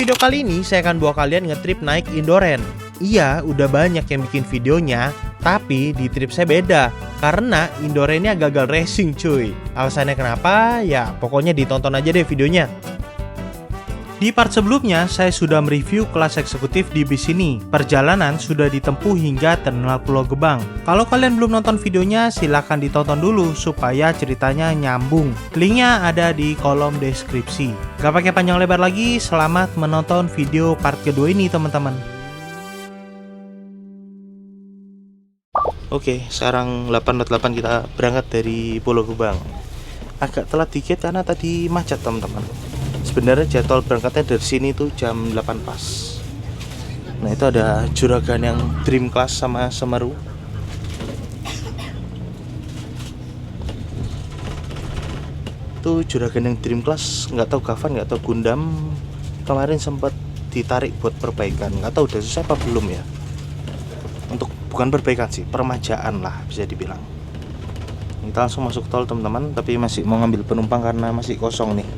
video kali ini saya akan bawa kalian ngetrip naik Indoren. Iya, udah banyak yang bikin videonya, tapi di trip saya beda. Karena Indorennya gagal racing cuy. Alasannya kenapa? Ya pokoknya ditonton aja deh videonya. Di part sebelumnya, saya sudah mereview kelas eksekutif di bis ini. Perjalanan sudah ditempuh hingga Terminal Pulau Gebang. Kalau kalian belum nonton videonya, silahkan ditonton dulu supaya ceritanya nyambung. Linknya ada di kolom deskripsi. Gak pakai panjang lebar lagi, selamat menonton video part kedua ini teman-teman. Oke, sekarang 8.08 kita berangkat dari Pulau Gebang. Agak telat dikit karena tadi macet teman-teman. Sebenarnya jadwal berangkatnya dari sini tuh jam 8 pas. Nah itu ada juragan yang Dream Class sama Semeru. Tuh juragan yang Dream Class, nggak tahu Gavan, nggak tahu Gundam, kemarin sempat ditarik buat perbaikan. Nggak tahu udah selesai apa belum ya. Untuk bukan perbaikan sih, permajaan lah bisa dibilang. Kita langsung masuk tol teman-teman, tapi masih mau ngambil penumpang karena masih kosong nih.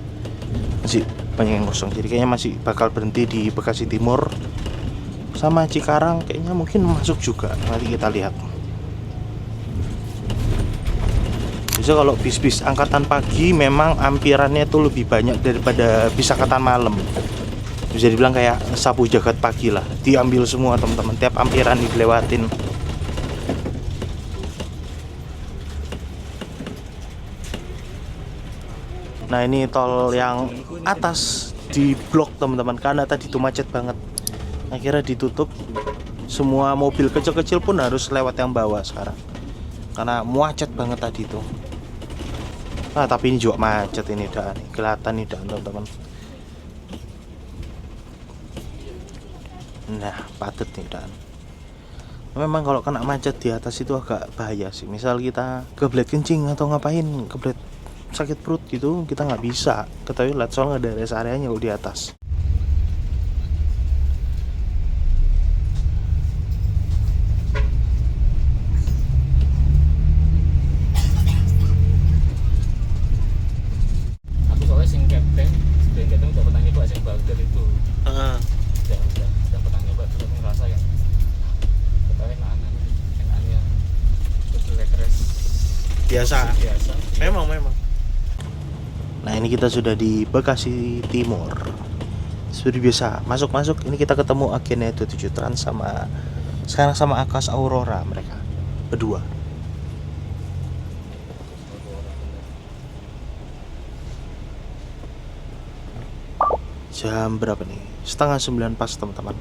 Masih banyak yang kosong, jadi kayaknya masih bakal berhenti di Bekasi Timur sama Cikarang, kayaknya mungkin masuk juga, nanti kita lihat. Bisa kalau bis-bis angkatan pagi memang ampirannya tuh lebih banyak daripada bis angkatan malam. Bisa dibilang kayak sapu jagat pagi lah, diambil semua teman-teman, tiap ampiran dilewatin. Nah ini tol yang atas di blok teman-teman, karena tadi itu macet banget. Akhirnya ditutup. Semua mobil kecil-kecil pun harus lewat yang bawah sekarang, karena macet banget tadi itu. Nah tapi ini juga macet ini, dah nih kelihatan nih dah teman-teman. Nah padet nih dah. Memang kalau kena macet di atas itu agak bahaya sih. Misal kita kebelet kencing atau ngapain, kebelet sakit perut gitu, kita nggak bisa ke toilet soalnya nggak ada rest areanya di atas. Aku soalnya sing captain udah pernah nyoba sing burger itu. Udah pernah nyoba, terus aku ngerasa yang enaknya itu leg-rest Biasa. Memang Nah ini kita sudah di Bekasi Timur. Seperti biasa, masuk-masuk ini kita ketemu agennya itu 7 Trans sama sekarang sama Akas Aurora, mereka berdua. Jam berapa nih? 8:30 pas teman-teman.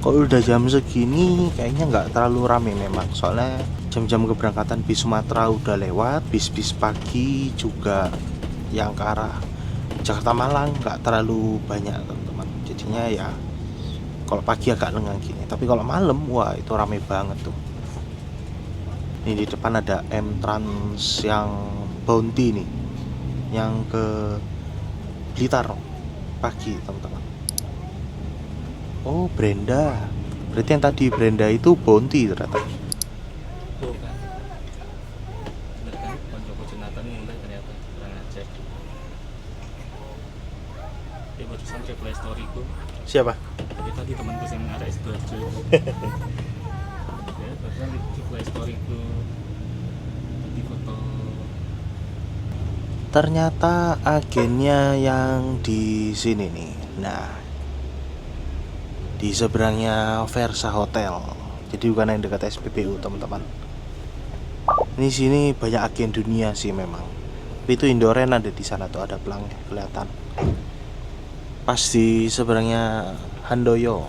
Kalau udah jam segini kayaknya nggak terlalu rame memang, soalnya jam-jam keberangkatan bis Sumatera udah lewat, bis-bis pagi juga yang ke arah Jakarta Malang nggak terlalu banyak teman-teman. Jadinya ya kalau pagi agak lengang gini, tapi kalau malam wah itu rame banget tuh. Ini di depan ada M Trans yang Bounty nih, yang ke Blitar pagi teman-teman. Oh Brenda, berarti yang tadi Brenda itu Bounty ternyata. tuh kan. Bener kan, konco Jonathan mulai ternyata kurang ajar. Dia barusan reply storyku. Siapa? Tapi tadi temanku yang ada Sidoarjo. Ya, barusan reply storyku di foto. Ternyata agennya yang di sini nih. Nah, di seberangnya Versa Hotel. Jadi bukan yang dekat SPBU teman-teman. Ini sini banyak agen dunia sih memang. Tapi itu Indoren ada di sana tuh, ada pelangnya kelihatan. Pas di seberangnya Handoyo.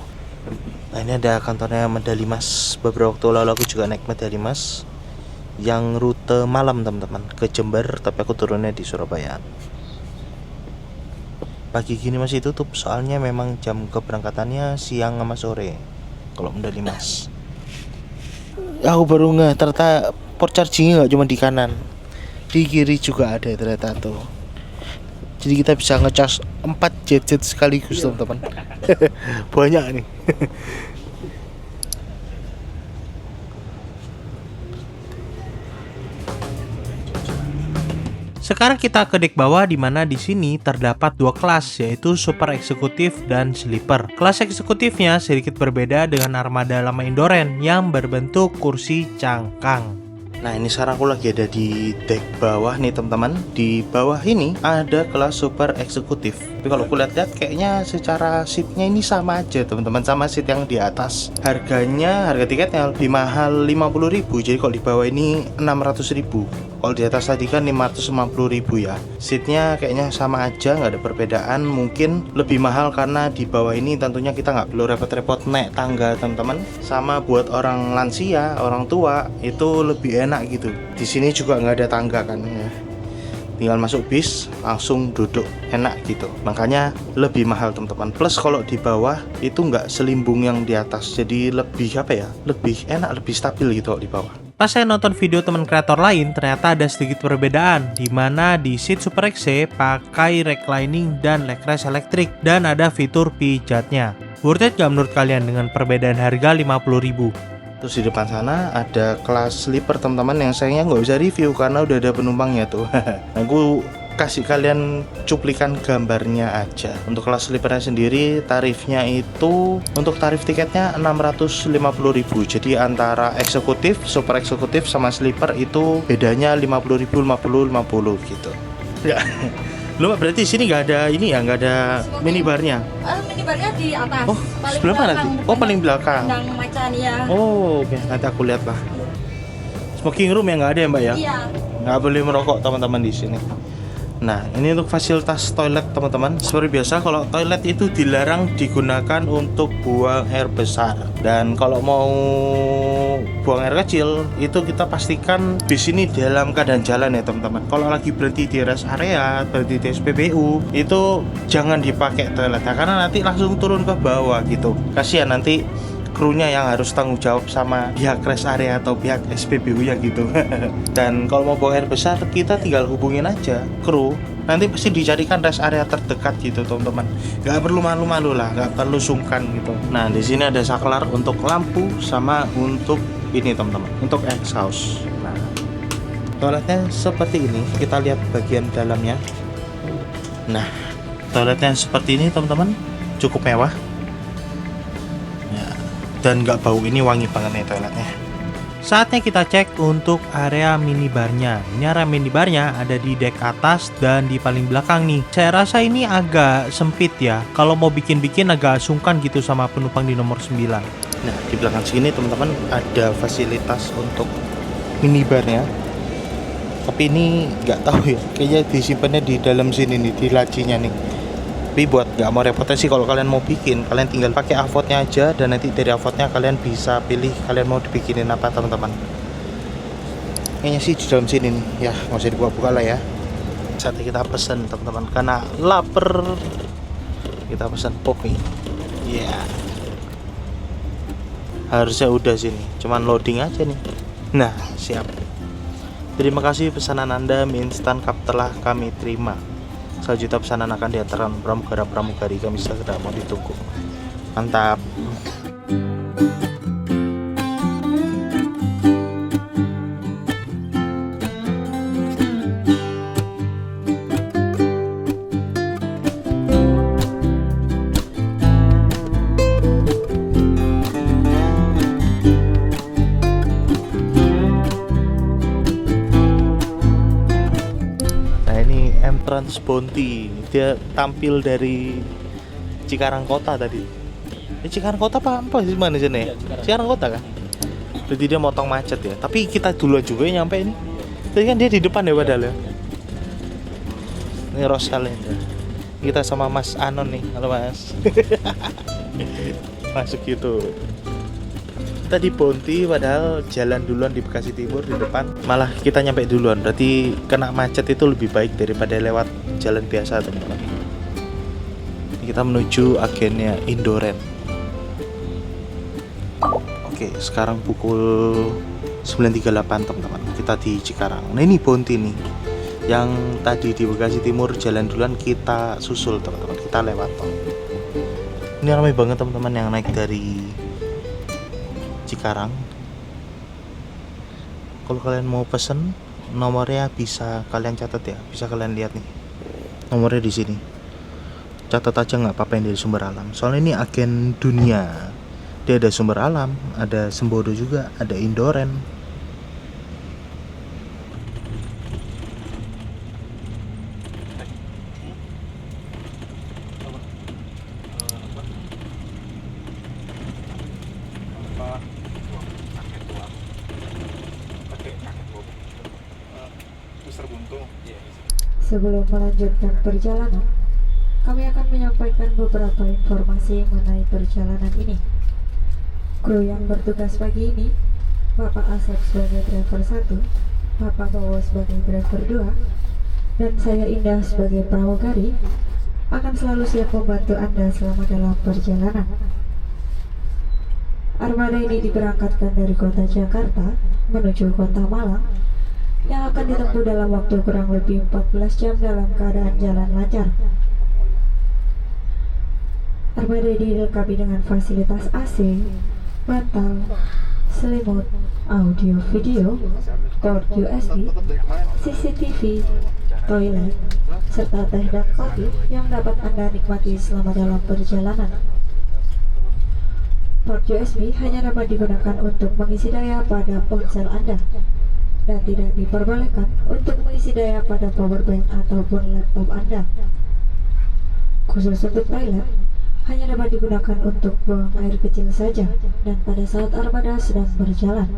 Nah ini ada kantornya Medali Mas. Beberapa waktu lalu aku juga naik Medali Mas yang rute malam teman-teman ke Jember, tapi aku turunnya di Surabaya. Pagi gini masih tutup soalnya memang jam keberangkatannya siang sama sore kalau Medali Mas. Aku baru nggak, ternyata port chargingnya nggak cuma di kanan, di kiri juga ada ternyata tuh. Jadi kita bisa ngecas 4 jet sekaligus teman-teman. Banyak nih. Sekarang kita ke dek bawah, di mana di sini terdapat dua kelas, yaitu super eksekutif dan sleeper. Kelas eksekutifnya sedikit berbeda dengan armada lama Indoren yang berbentuk kursi cangkang. Nah, ini sekarang aku lagi ada di dek bawah nih teman-teman. Di bawah ini ada kelas super eksekutif. Tapi kalau aku lihat-lihat kayaknya secara seatnya ini sama aja teman-teman, sama seat yang di atas. Harga tiketnya lebih mahal 50.000. Jadi kalau di bawah ini 600.000. Kalau di atas tadi kan 550.000 ya. Seatnya kayaknya sama aja, nggak ada perbedaan. Mungkin lebih mahal karena di bawah ini tentunya kita nggak perlu repot-repot naik tangga teman-teman. Sama buat orang lansia, orang tua itu lebih enak gitu. Di sini juga nggak ada tangga kan ya. Tinggal masuk bis langsung duduk, enak gitu. Makanya lebih mahal teman-teman. Plus kalau di bawah itu nggak selimbung yang di atas. Jadi lebih lebih enak, lebih stabil gitu di bawah. Pas saya nonton video teman kreator lain, ternyata ada sedikit perbedaan, di mana di seat Super X pakai reclining dan leg rest elektrik, dan ada fitur pijatnya. Worth it gak menurut kalian dengan perbedaan harga 50.000? Terus di depan sana ada kelas sleeper teman-teman, yang sayangnya nggak bisa review karena udah ada penumpangnya tuh. Aku kasih kalian cuplikan gambarnya aja. Untuk kelas sleepernya sendiri tarifnya itu, untuk tarif tiketnya 650.000. Jadi antara eksekutif, super eksekutif sama sleeper itu bedanya 50.000, 50 gitu. Ya. Lu berarti sini nggak ada ini ya, nggak ada minibarnya? Minibarnya di atas. Oh, sebelah mana nanti? Oh, paling belakang. Kandang macan ya. Oh, oke. Nanti aku lihat lah. Smoking room yang nggak ada ya mbak ya? Iya. Nggak boleh merokok teman-teman di sini. Nah, ini untuk fasilitas toilet teman-teman. Seperti biasa, kalau toilet itu dilarang digunakan untuk buang air besar. Dan kalau mau buang air kecil, itu kita pastikan di sini dalam keadaan jalan ya teman-teman. Kalau lagi berhenti di rest area, berhenti di SPBU, itu jangan dipakai toiletnya karena nanti langsung turun ke bawah gitu. Kasihan nanti krunya yang harus tanggung jawab sama pihak rest area atau pihak SPBU ya gitu. Dan kalau mau buang air besar, kita tinggal hubungin aja kru, nanti pasti dicarikan rest area terdekat gitu teman-teman. Gak perlu malu-malu lah, gak perlu sungkan gitu. Nah, di sini ada saklar untuk lampu sama untuk ini teman-teman, untuk exhaust. Nah, toiletnya seperti ini. Kita lihat bagian dalamnya. Nah, toiletnya seperti ini teman-teman, cukup mewah. Dan nggak bau, ini wangi banget nih toiletnya. Saatnya kita cek untuk area minibarnya. Ini area minibarnya ada di dek atas dan di paling belakang nih. Saya rasa ini agak sempit ya. Kalau mau bikin-bikin agak sungkan gitu sama penumpang di nomor 9. Nah, di belakang sini teman-teman ada fasilitas untuk minibarnya. Tapi ini nggak tahu ya, kayaknya disimpannya di dalam sini nih, di lacinya nih. Tapi buat nggak mau repotnya sih, kalau kalian mau bikin, kalian tinggal pakai avotnya aja, dan nanti dari avotnya kalian bisa pilih kalian mau dibikinin apa teman-teman. Kayaknya sih di dalam sini nih, ya nggak usah dibuka-buka lah ya. Saatnya kita pesen teman-teman, karena lapar. Kita pesen pop nih. Ya. Harusnya udah sini, cuman loading aja nih. Nah, siap. Terima kasih, pesanan Anda mie instan cup telah kami terima. Selanjutnya pesanan akan diantarkan pramugara-pramugari kami segera mau ditunggu. Mantap. Trans Bounty, dia tampil dari Cikarang Kota tadi. Cikarang Kota apa sih, mana sini? Iya, Cikarang Kota kan? Berarti dia motong macet ya. Tapi kita duluan juga yang nyampe ini. Tadi kan dia di depan ya padahal ya. Ini Rosal ya. Kita sama Mas Anon nih. Halo Mas. Masuk gitu. Kita di Bounty padahal jalan duluan di Bekasi Timur di depan, malah kita nyampe duluan. Berarti kena macet itu lebih baik daripada lewat jalan biasa teman-teman. Kita menuju agennya Indoren. Oke, sekarang pukul 9.38 teman-teman. Kita di Cikarang. Nah, ini Bounty nih. Yang tadi di Bekasi Timur jalan duluan, kita susul teman-teman. Kita lewat tol. Ini ramai banget teman-teman yang naik dari Cikarang. Kalau kalian mau pesen nomornya bisa kalian catat ya, bisa kalian lihat nih. Nomornya di sini. Catat aja nggak apa-apa yang dari sumber alam. Soalnya ini agen dunia. Dia ada sumber alam, ada Sembodo juga, ada Indoren. Sebelum melanjutkan perjalanan, kami akan menyampaikan beberapa informasi mengenai perjalanan ini. Kru yang bertugas pagi ini, Bapak Asep sebagai driver 1, Bapak Bowo sebagai driver 2, dan saya Indah sebagai pramugari, akan selalu siap membantu Anda selama dalam perjalanan. Armada ini diberangkatkan dari kota Jakarta menuju kota Malang, yang akan ditempuh dalam waktu kurang lebih 14 jam dalam keadaan jalan lancar. Armada ini dilengkapi dengan fasilitas AC, bantal, selimut, audio video, port USB, CCTV, toilet, serta teh dan kopi yang dapat Anda nikmati selama dalam perjalanan. Port USB hanya dapat digunakan untuk mengisi daya pada ponsel Anda dan tidak diperbolehkan untuk mengisi daya pada powerbank ataupun laptop Anda. Khusus untuk toilet, hanya dapat digunakan untuk buang air kecil saja dan pada saat armada sedang berjalan.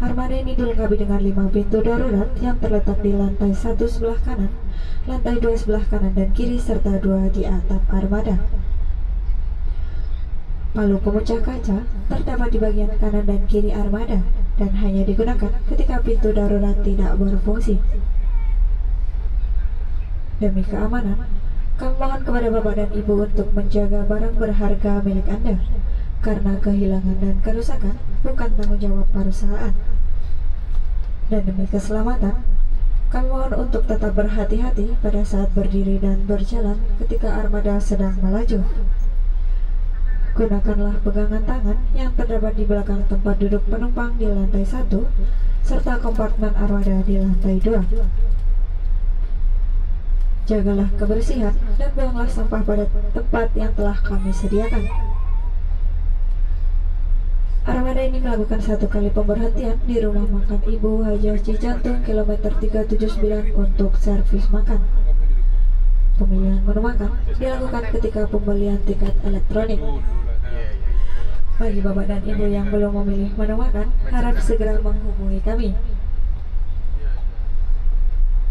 Armada ini dilengkapi dengan 5 pintu darurat yang terletak di lantai 1 sebelah kanan, lantai 2 sebelah kanan dan kiri, serta 2 di atap armada. Palu pemecah kaca terdapat di bagian kanan dan kiri armada dan hanya digunakan ketika pintu darurat tidak berfungsi. Demi keamanan, kami mohon kepada Bapak dan Ibu untuk menjaga barang berharga milik Anda, karena kehilangan dan kerusakan bukan tanggung jawab perusahaan. Dan demi keselamatan, kami mohon untuk tetap berhati-hati pada saat berdiri dan berjalan ketika armada sedang melaju. Gunakanlah pegangan tangan yang terdapat di belakang tempat duduk penumpang di lantai 1, serta kompartemen armada di lantai 2. Jagalah kebersihan dan buanglah sampah pada tempat yang telah kami sediakan. Armada ini melakukan 1 kali pemberhentian di rumah makan Ibu Haja Cijantung kilometer 379 untuk servis makan. Pemilihan menu makan dilakukan ketika pembelian tiket elektronik. Bagi Bapak dan Ibu yang belum memilih menu makan, harap segera menghubungi kami.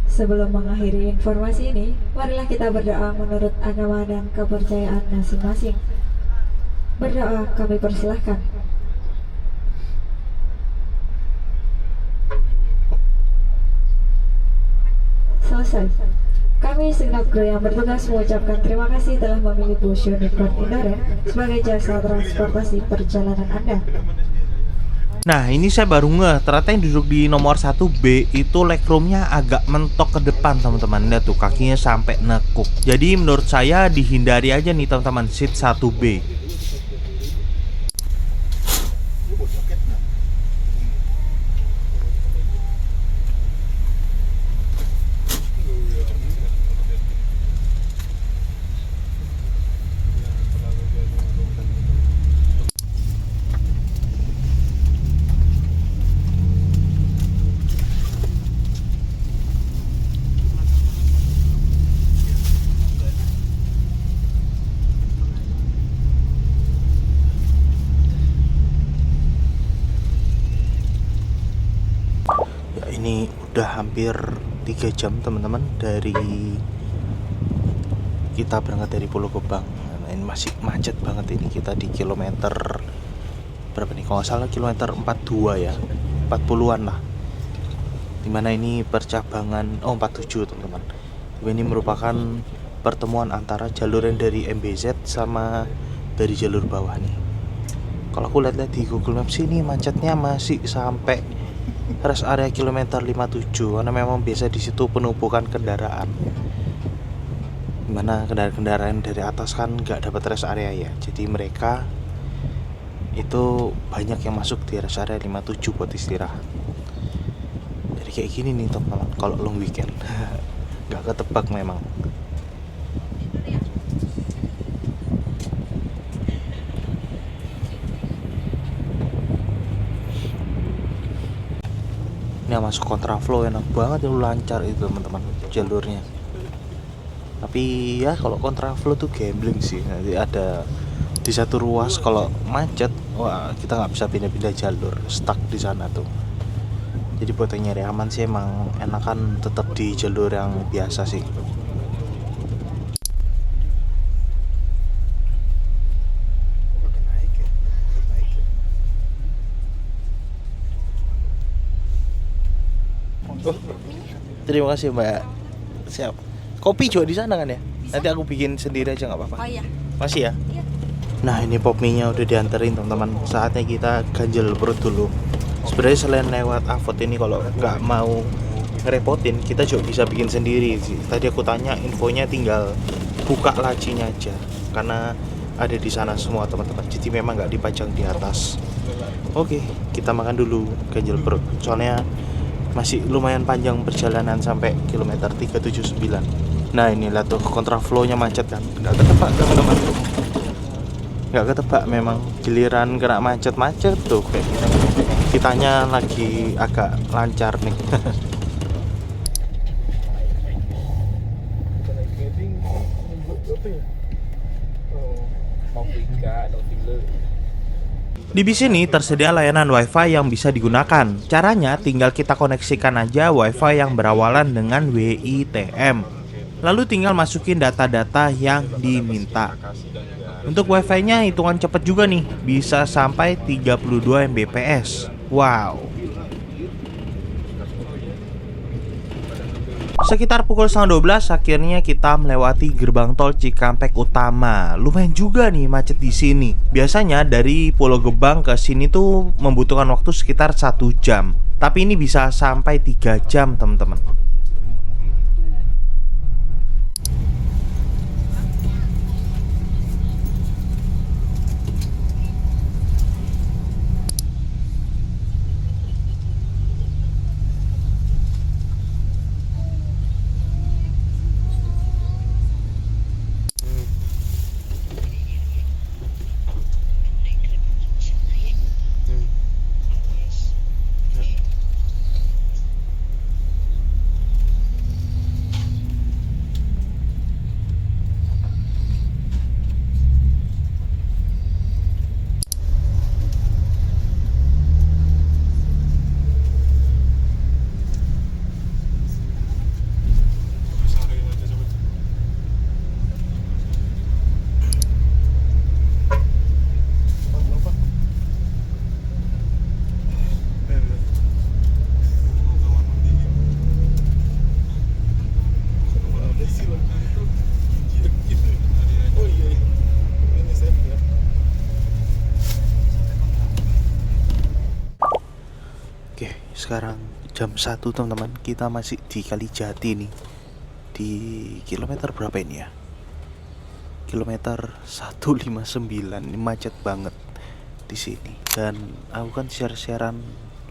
Sebelum mengakhiri informasi ini, marilah kita berdoa menurut agama dan kepercayaan masing-masing. Berdoa kami persilahkan. Selesai. Kami segenap kru yang bertugas mengucapkan terima kasih telah memilih bus Unicorn Indoren sebagai jasa transportasi perjalanan Anda. Nah, ini saya baru ngeh, ternyata yang duduk di nomor 1B itu legroomnya agak mentok ke depan, teman-teman. Lihat tuh, kakinya sampai nekuk. Jadi menurut saya dihindari aja nih, teman-teman, seat 1B. Ini udah hampir 3 jam teman-teman dari kita berangkat dari Pulau Gebang. Nah, ini masih macet banget ini, kita di kilometer berapa nih? Kalau nggak salah kilometer 42 ya, 40-an lah. Dimana ini percabangan, 47 teman-teman. Ini merupakan pertemuan antara jalur yang dari MBZ sama dari jalur bawah nih. Kalau aku lihat-lihat di Google Maps ini macetnya masih sampai rest area kilometer 57 karena memang biasa di situ penumpukan kendaraan. Dimana kendaraan-kendaraan dari atas kan nggak dapat rest area ya, jadi mereka itu banyak yang masuk di rest area 57 buat istirahat. kayak gini nih teman-teman kalau long weekend. Nggak ketebak memang. Ini masuk kontraflow enak banget, itu lancar itu teman-teman jalurnya. Tapi ya kalau kontraflow tuh gambling sih, nanti ada di satu ruas kalau macet, wah kita nggak bisa pindah-pindah jalur, stuck di sana tuh. Jadi buat yang nyari aman sih emang enakan tetap di jalur yang biasa sih. Terima kasih Mbak. Siap. Kopi juga di sana kan ya? Nanti aku bikin sendiri aja nggak apa-apa. Oh iya. Masih ya? Iya. Nah ini pop mie-nya udah dianterin teman-teman. Saatnya kita ganjel perut dulu. Sebenarnya selain lewat Avot ini kalau nggak mau ngerepotin, kita juga bisa bikin sendiri sih. Tadi aku tanya infonya tinggal buka lacinya aja, karena ada di sana semua teman-teman. Jadi memang nggak dipajang di atas. Oke, kita makan dulu ganjel perut. Soalnya masih lumayan panjang perjalanan sampai kilometer 379. Nah ini lihat tuh kontraflow-nya macet kan. Nggak ketebak teman-teman. Nggak ketebak memang, giliran kena macet-macet tuh kayak gini. Kitanya lagi agak lancar nih. Di bis ini tersedia layanan WiFi yang bisa digunakan. Caranya tinggal kita koneksikan aja WiFi yang berawalan dengan WITM. Lalu tinggal masukin data-data yang diminta. Untuk WiFi-nya hitungan cepet juga nih, bisa sampai 32 Mbps. Wow. Sekitar pukul 12 akhirnya kita melewati gerbang tol Cikampek Utama. Lumayan juga nih macet di sini. Biasanya dari Pulau Gebang ke sini tuh membutuhkan waktu sekitar 1 jam. Tapi ini bisa sampai 3 jam teman-teman. Oke, sekarang jam 1 teman-teman. Kita masih di Kalijati nih. Di kilometer berapa ini ya? Kilometer 159. Ini macet banget di sini. Dan aku kan share-sharean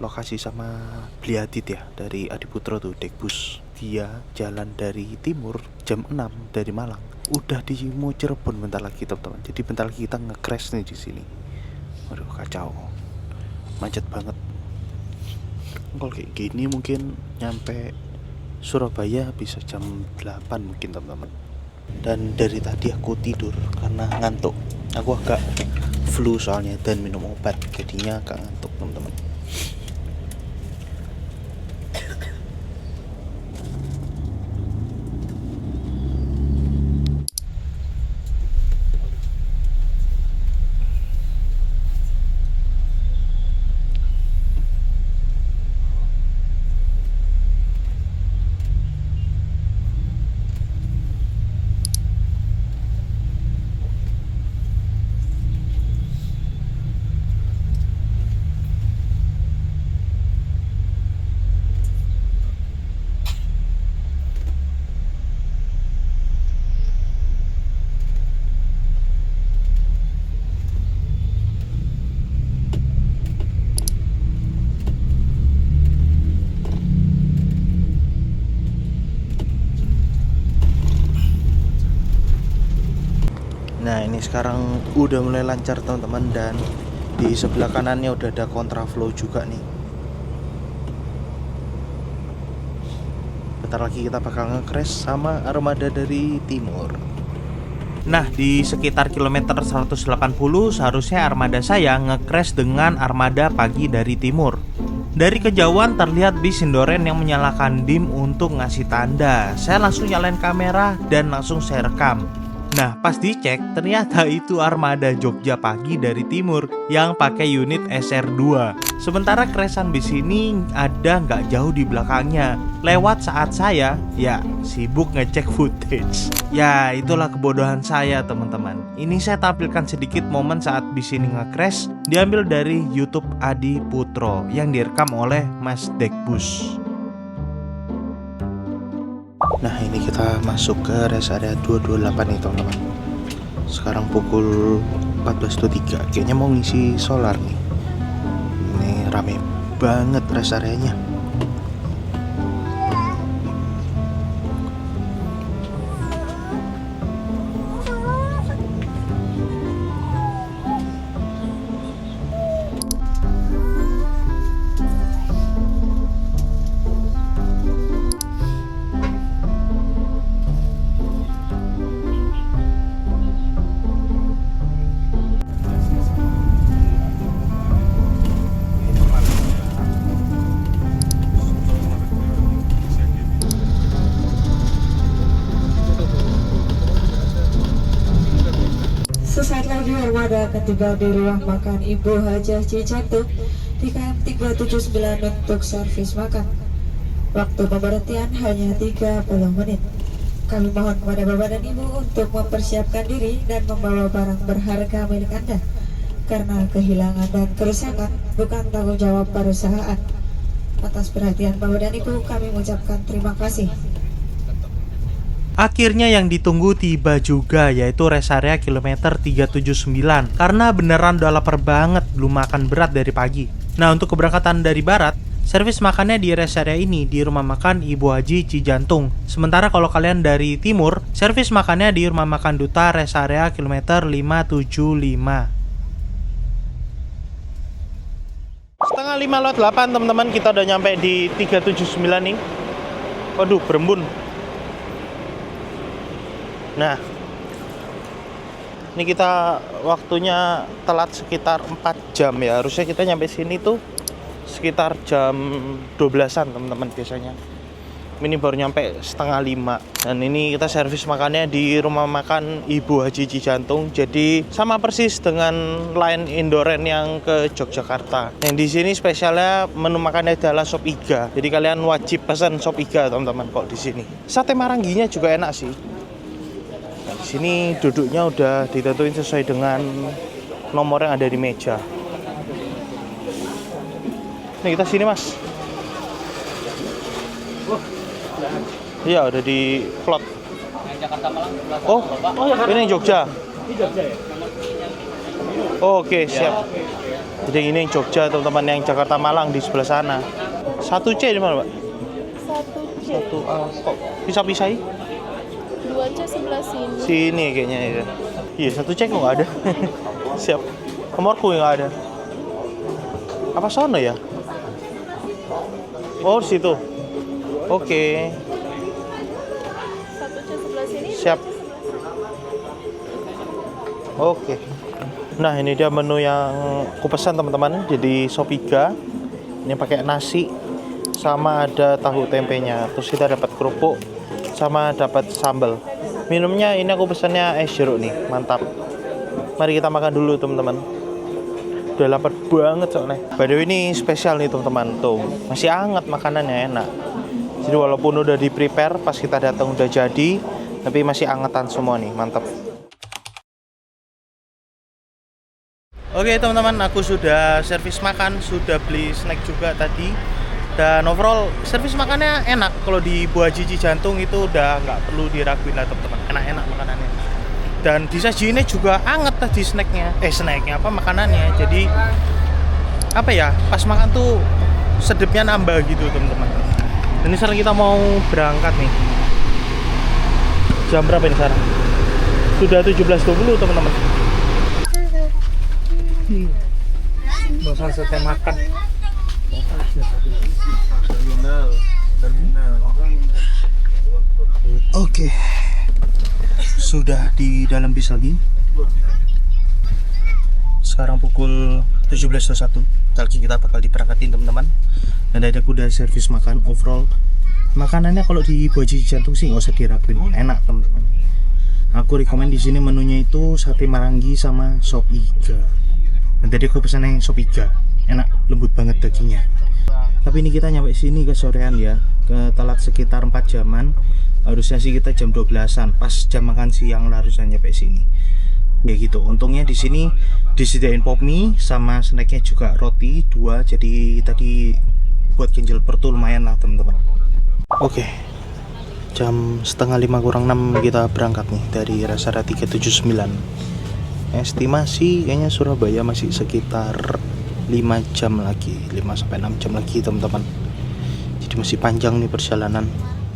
lokasi sama Bliadit ya, dari Adiputro tuh Dekbus. Dia jalan dari timur jam 6 dari Malang. Udah di mau Cirebon bentar lagi teman-teman. Jadi bentar lagi kita nge-crash nih di sini. Waduh kacau. Macet banget. Kalau kayak gini mungkin nyampe Surabaya bisa jam 8 mungkin teman-teman. Dan dari tadi aku tidur karena ngantuk. Aku agak flu soalnya dan minum obat, jadinya agak ngantuk teman-teman. ini sekarang udah mulai lancar teman-teman, dan di sebelah kanannya udah ada kontraflow juga nih. Bentar lagi kita bakal nge-crash sama armada dari timur. Nah, di sekitar kilometer 180 seharusnya armada saya nge-crash dengan armada pagi dari timur. Dari kejauhan terlihat bis Sindoren yang menyalakan dim untuk ngasih tanda. Saya langsung nyalain kamera dan langsung saya rekam. Nah, pas dicek ternyata itu armada Jogja pagi dari timur yang pakai unit SR2. Sementara crashan bis ini ada nggak jauh di belakangnya. Lewat saat saya ya sibuk ngecek footage. Ya itulah kebodohan saya teman-teman. Ini saya tampilkan sedikit momen saat bis ini nge-crash, diambil dari YouTube Adi Putro yang direkam oleh Mas Dekbus. Nah, ini kita masuk ke rest area 228 nih teman-teman. Sekarang pukul 14.03. Kayaknya mau ngisi solar nih. Ini rame banget rest areanya. Sesaat lagi armada akan tiba di ruang makan Ibu Hajah Cijantung di KM 379 untuk servis makan. Waktu pemberhentian hanya 30 menit. Kami mohon kepada Bapak dan Ibu untuk mempersiapkan diri dan membawa barang berharga milik Anda, karena kehilangan dan kerusakan bukan tanggung jawab perusahaan. Atas perhatian Bapak dan Ibu, kami mengucapkan terima kasih. Akhirnya yang ditunggu tiba juga, yaitu rest area kilometer 379. Karena beneran udah lapar banget, belum makan berat dari pagi. Nah, untuk keberangkatan dari barat, servis makannya di rest area ini di rumah makan Ibu Haji Cijantung. Sementara kalau kalian dari timur, servis makannya di rumah makan Duta rest area kilometer 575. Setengah 5:08 teman-teman, kita udah nyampe di 379 nih. Waduh, berembun. Nah, ini kita waktunya telat sekitar 4 jam ya. Harusnya kita nyampe sini tuh sekitar jam 12-an teman-teman biasanya. Ini baru nyampe setengah 5. Dan ini kita servis makannya di rumah makan Ibu Haji Cijantung. Jadi sama persis dengan line Indoren yang ke Yogyakarta. Yang di sini spesialnya menu makannya adalah sop iga. Jadi kalian wajib pesan sop iga teman-teman kok di sini. Sate marangginya juga enak sih. Di sini duduknya udah ditentuin sesuai dengan nomor yang ada di meja. Ini kita sini mas. Iya udah di plot. Yang Jakarta Malang sebelah sana, Oh, Bapak. ini yang Jogja. Ini Jogja ya? Oh, oke, siap. Jadi ini yang Jogja teman-teman, yang Jakarta Malang di sebelah sana. 1C di mana Pak? 1C, 1A. Kok pisah-pisahin? 2C sebelah sini. Sini kayaknya ya. Iya, 1C kok nggak ada. Siap. Nomorku nggak ada. Apa sono ya? Oh, di situ. Oke. 1C sebelah sini. Siap. Oke. Nah, ini dia menu yang aku pesan teman-teman. Jadi sop iga. Ini pakai nasi sama ada tahu tempenya. Terus kita dapat kerupuk sama dapat sambal. Minumnya ini aku pesannya es jeruk nih. Mantap. Mari kita makan dulu teman-teman. Udah lapar banget soalnya. By the way ini spesial nih teman-teman. Tuh, masih hangat makanannya, enak. Jadi walaupun udah di prepare pas kita datang udah jadi, tapi masih angetan semua nih, mantap. Oke teman-teman, aku sudah servis makan, sudah beli snack juga tadi. Dan overall servis makannya enak. Kalau di Ibu Haji Cijantung itu udah nggak perlu diraguin lah teman-teman. Enak-enak makanannya. Dan disajiinnya juga anget tadi snacknya. Snacknya apa makanannya. Jadi apa ya? Pas makan tuh sedepnya nambah gitu teman-teman. Dan ini sekarang kita mau berangkat nih. Jam berapa ini sekarang? Sudah 17.20 teman-teman. Bosan selesai makan. Oke, sudah di dalam bis lagi. Sekarang pukul 17.01. Lagi kita bakal diberangkatin teman-teman. Dan ada kuda servis makan overall. Makanannya kalau di Boji Jantung sih nggak usah diraguin, enak teman-teman. Aku rekomend di sini menunya itu sate marangi sama sop iga. Dan tadi aku pesan yang sop iga, enak, lembut banget dagingnya. Tapi ini kita nyampe sini ke sorean ya, ke telat sekitar 4 jaman. Harusnya sih kita jam 12-an, pas jam makan siang lah harusnya nyampe sini. Ya gitu. Untungnya di sini disediain pop mie sama snacknya juga roti 2. Jadi tadi buat ganjil perut lumayan lah teman-teman. Oke, jam setengah 5 kurang 6 kita berangkat nih dari Rasara 379. Estimasi kayaknya Surabaya masih sekitar 5 jam lagi, 5-6 jam lagi teman-teman. Jadi masih panjang nih perjalanan.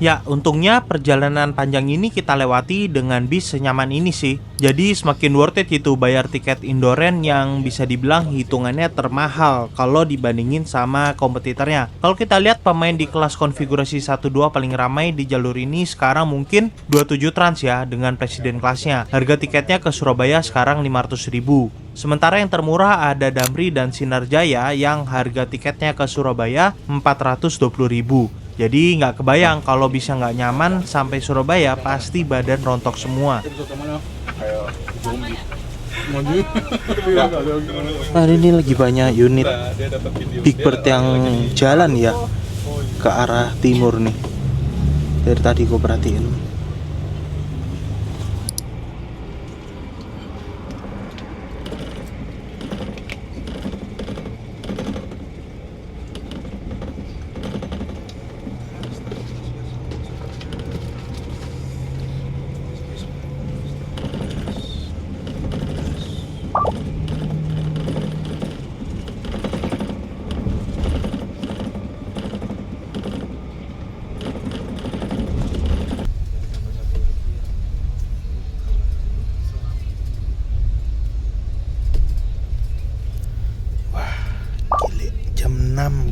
Ya, untungnya perjalanan panjang ini kita lewati dengan bis senyaman ini sih. Jadi semakin worth it itu bayar tiket Indoren yang bisa dibilang hitungannya termahal kalau dibandingin sama kompetitornya. Kalau kita lihat pemain di kelas konfigurasi 1-2 paling ramai di jalur ini sekarang mungkin 27 Trans ya dengan presiden kelasnya. Harga tiketnya ke Surabaya sekarang 500.000. Sementara yang termurah ada Damri dan Sinarjaya yang harga tiketnya ke Surabaya 420.000. Jadi nggak kebayang kalau bisa nggak nyaman sampai Surabaya pasti badan rontok semua. Hari ini lagi banyak unit Big Bird yang jalan ya ke arah timur nih. Dari tadi gue perhatiin.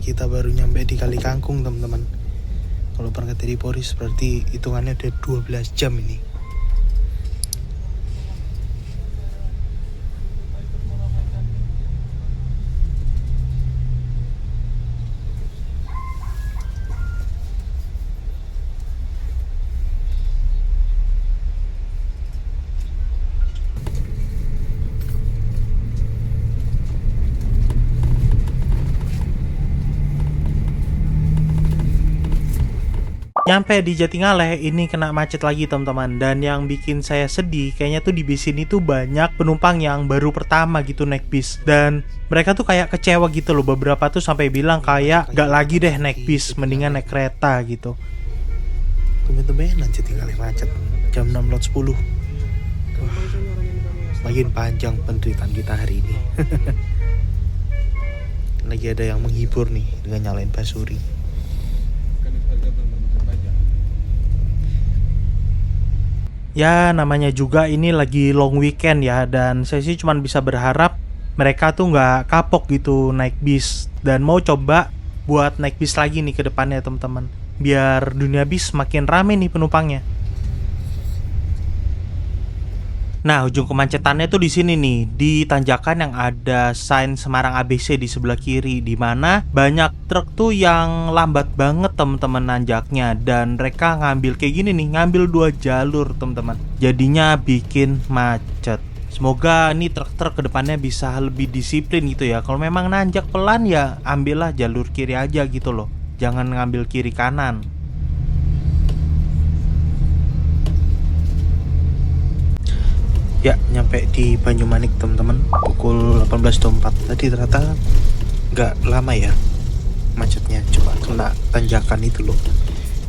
Kita baru nyampe di Kali Kangkung teman-teman. Kalau berangkat dari Poris berarti hitungannya udah 12 jam ini. Nyampe di Jatingaleh ini kena macet lagi teman-teman. Dan yang bikin saya sedih kayaknya tuh di bis ini tuh banyak penumpang yang baru pertama gitu naik bis. Dan mereka tuh kayak kecewa gitu loh. Beberapa tuh sampai bilang kayak gak lagi deh naik bis, mendingan naik kereta gitu. Tumben-tumbenan Jatingaleh macet jam 6.10. Wah, makin panjang penderitaan kita hari ini. Lagi ada yang menghibur nih dengan nyalain basuri. Ya namanya juga ini lagi long weekend ya. Dan saya sih cuma bisa berharap mereka tuh nggak kapok gitu naik bis. Dan mau coba buat naik bis lagi nih ke depannya teman-teman. Biar dunia bis makin rame nih penumpangnya. Nah, ujung kemacetannya tuh di sini nih, di tanjakan yang ada sign Semarang ABC di sebelah kiri, di mana banyak truk tuh yang lambat banget teman-teman nanjaknya. Dan mereka ngambil kayak gini nih, ngambil 2 jalur teman-teman. Jadinya bikin macet. Semoga nih truk-truk kedepannya bisa lebih disiplin gitu ya. Kalau memang nanjak pelan ya ambillah jalur kiri aja gitu loh. Jangan ngambil kiri kanan. Ya, nyampe di Banyumanik teman-teman pukul 18.04. Tadi ternyata nggak lama ya macetnya, cuma kena tanjakan itu loh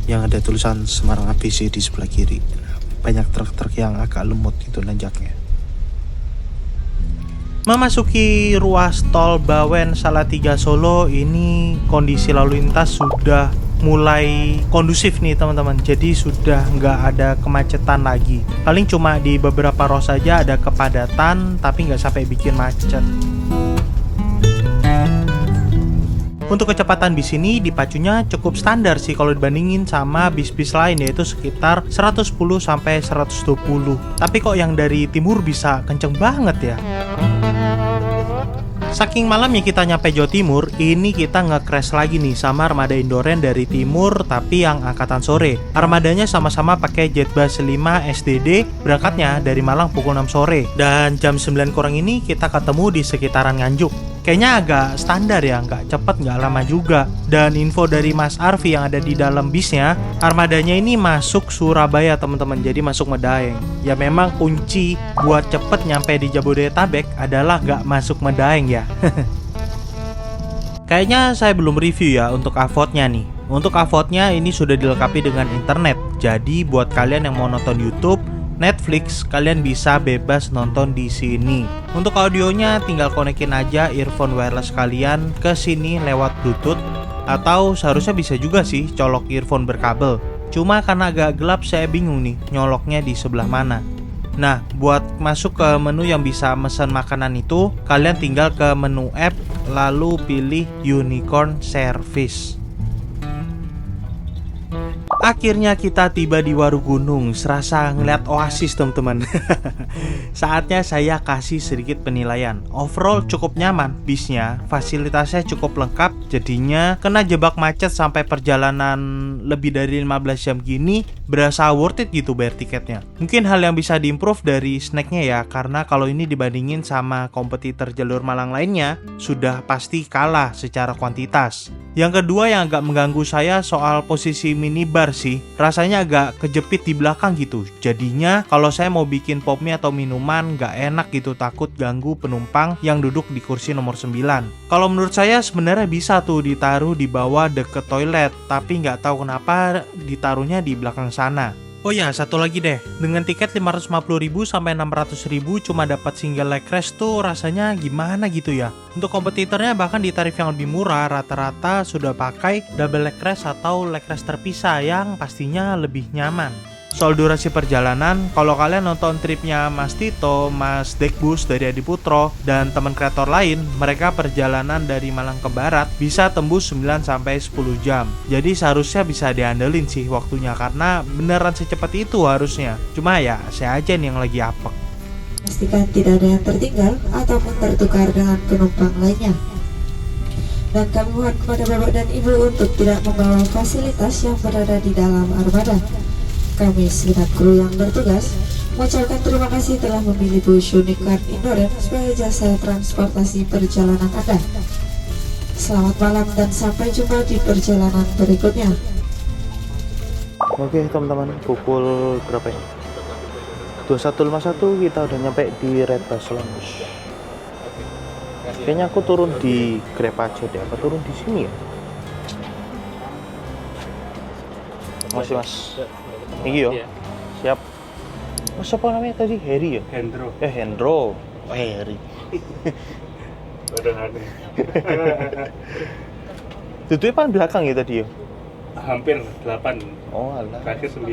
yang ada tulisan Semarang ABC di sebelah kiri. Banyak truk-truk yang agak lemot gitu nanjaknya. Memasuki ruas tol Bawen Salatiga Solo ini kondisi lalu lintas sudah mulai kondusif nih teman-teman. Jadi sudah nggak ada kemacetan lagi. Paling cuma di beberapa ruas saja ada kepadatan, tapi nggak sampai bikin macet. Untuk kecepatan bis ini dipacunya cukup standar sih kalau dibandingin sama bis-bis lain, yaitu sekitar 110 sampai 120. Tapi kok yang dari timur bisa kenceng banget ya. Saking malamnya kita nyampe Jawa Timur, ini kita nge-crash lagi nih sama armada Indoren dari timur tapi yang angkatan sore. Armadanya sama-sama pakai Jetbus 5 SDD, berangkatnya dari Malang pukul 6 sore. Dan jam 9 kurang ini kita ketemu di sekitaran Nganjuk. Kayaknya agak standar ya, nggak cepet, nggak lama juga. Dan info dari Mas Arfi yang ada di dalam bisnya, armadanya ini masuk Surabaya teman-teman, jadi masuk Medaeng. Ya memang kunci buat cepet nyampe di Jabodetabek adalah nggak masuk Medaeng ya. Kayaknya saya belum review ya untuk AVOD-nya nih. Untuk AVOD-nya ini sudah dilengkapi dengan internet. Jadi buat kalian yang mau nonton YouTube, Netflix, kalian bisa bebas nonton di sini. Untuk audionya tinggal konekin aja earphone wireless kalian ke sini lewat Bluetooth, atau seharusnya bisa juga sih colok earphone berkabel. Cuma karena agak gelap saya bingung nih nyoloknya di sebelah mana. Nah, buat masuk ke menu yang bisa mesen makanan itu, kalian tinggal ke menu app lalu pilih Unicorn Service. Akhirnya kita tiba di Warugunung, serasa ngeliat oasis teman-teman. Saatnya saya kasih sedikit penilaian. Overall cukup nyaman bisnya, fasilitasnya cukup lengkap, jadinya kena jebak macet sampai perjalanan lebih dari 15 jam gini berasa worth it gitu bayar tiketnya. Mungkin hal yang bisa diimprove dari snacknya ya, karena kalau ini dibandingin sama kompetitor jalur Malang lainnya sudah pasti kalah secara kuantitas. Yang kedua yang agak mengganggu saya soal posisi minibar sih. Rasanya agak kejepit di belakang gitu. Jadinya kalau saya mau bikin pop mie atau minuman gak enak gitu, takut ganggu penumpang yang duduk di kursi nomor 9. Kalau menurut saya sebenarnya bisa tuh ditaruh di bawah deket toilet, tapi gak tahu kenapa ditaruhnya di belakang sana. Oh ya, satu lagi deh. Dengan tiket 550.000 sampai 600.000 cuma dapat single leg rest tuh rasanya gimana gitu ya. Untuk kompetitornya bahkan di tarif yang lebih murah, rata-rata sudah pakai double leg rest atau leg rest terpisah yang pastinya lebih nyaman. Soal durasi perjalanan, kalau kalian nonton tripnya Mas Tito, Mas Dekbus dari Adi Putro, dan teman kreator lain, mereka perjalanan dari Malang ke Barat bisa tembus 9-10 jam. Jadi seharusnya bisa diandelin sih waktunya, karena beneran secepat itu harusnya. Cuma ya, saya aja nih yang lagi apek. Pastikan tidak ada yang tertinggal ataupun tertukar dengan penumpang lainnya. Dan kami mohon kepada Bapak dan Ibu untuk tidak membawa fasilitas yang berada di dalam armada. Kami segenap kru yang bertugas mengucapkan terima kasih telah memilih bus Unicorn Indoren sebagai jasa transportasi perjalanan Anda. Selamat malam dan sampai jumpa di perjalanan berikutnya. Oke teman-teman, pukul berapa ya? 21.51 kita udah nyampe di Red Bus Lounge. Kayaknya aku turun di Grab aja deh, apa turun di sini ya? Masih mas. Ini yo, siap. Mas apa namanya tadi? Heri ya? Hendro. Hendro. Oh, Heri. Udah aneh. Duduknya paling belakang ya tadi ya? Hampir 8. Oh alah. Terakhir 9.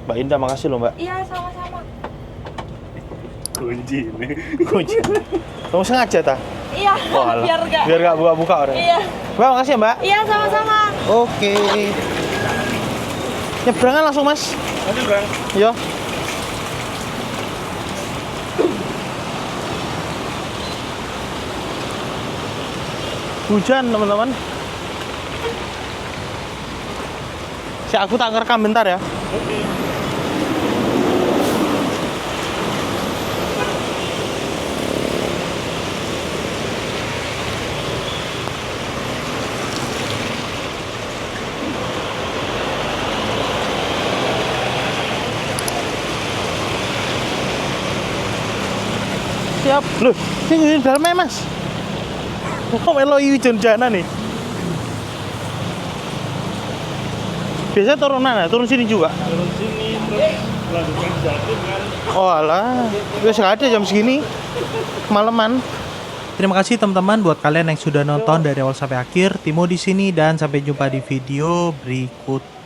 Mbak Indah, makasih loh Mbak. Iya, sama-sama. Kunci ini. Kunci. Kamu sengaja ta? Iya, Oh alah. biar nggak buka-buka orang. Iya. Mbak, makasih ya Mbak. Iya, sama-sama. Oke. Nyebrangan langsung mas. Aduh bang. Yo. Hujan teman-teman. Si aku tak ngerekam bentar ya. Oke. Siap. Loh, ini dalamnya mas. Kok melo hujan-hujanan nih? Biasanya turunan ya? Turun sini juga? Turun sini terus melanjutkan jatuh kan. Oh alah, wis nggak ada jam segini. Kemalaman. Terima kasih teman-teman buat kalian yang sudah nonton dari awal sampai akhir. Timo di sini dan sampai jumpa di video berikutnya.